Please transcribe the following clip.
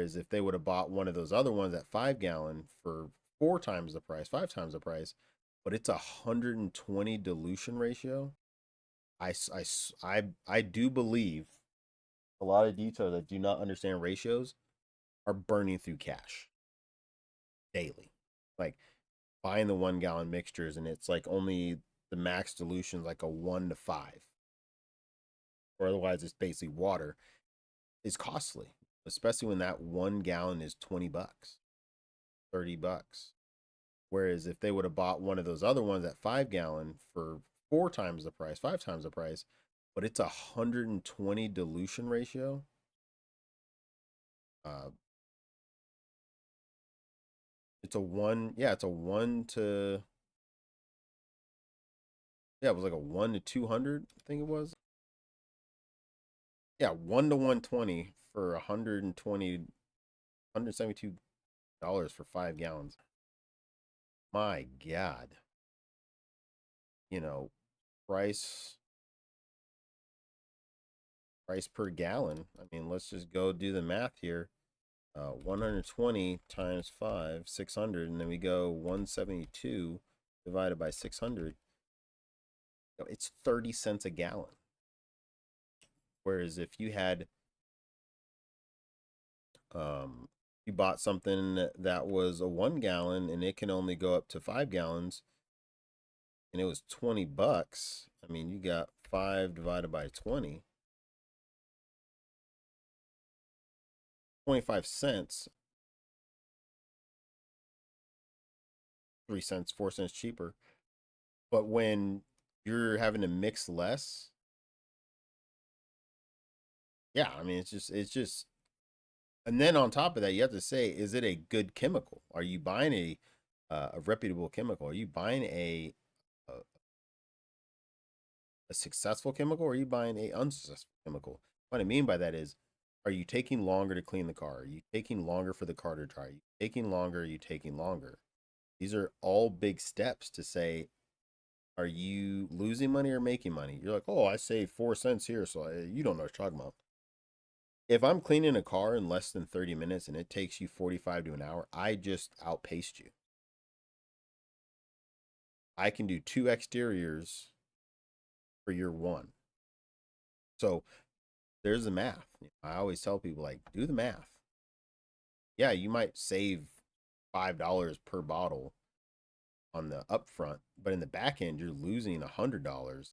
Whereas if they would have bought one of those other ones at 5 gallon for 4 times the price, 5 times the price, but it's 120 dilution ratio. I do believe a lot of detailers that do not understand ratios are burning through cash daily. Like buying the 1 gallon mixtures, and it's like only the max dilution is like a 1 to 5, or otherwise it's basically water, is costly, especially when that 1 gallon is $20, $30. Whereas if they would have bought one of those other ones at 5 gallon for 4 times the price, 5 times the price, but it's 120 dilution ratio. Uh, it's a one, yeah, it's a one to, yeah, it was like a 1 to 200, I think it was. Yeah, 1 to 120 for 120, $172 for 5 gallons. My God, you know, price price per gallon. I mean, let's just go do the math here. 120 times 5, 600, and then we go 172 divided by 600. It's 30 cents a gallon. Whereas if you had, you bought something that was a 1 gallon and it can only go up to 5 gallons, and it was $20. I mean, you got 5 divided by 20, 25 cents, 3 cents, 4 cents cheaper. But when you're having to mix less, yeah, I mean, it's just, and then on top of that, you have to say, is it a good chemical? Are you buying a reputable chemical? Are you buying a successful chemical, or are you buying a unsuccessful chemical? What I mean by that is, are you taking longer to clean the car? Are you taking longer for the car to dry? Are you taking longer? Are you taking longer? These are all big steps to say, are you losing money or making money? You're like, oh, I saved 4 cents here, so you don't know what you're talking about. If I'm cleaning a car in less than 30 minutes and it takes you 45 to an hour, I just outpaced you. I can do 2 exteriors for your one. So there's the math. I always tell people, like, do the math. Yeah, you might save $5 per bottle on the upfront, but in the back end, you're losing $100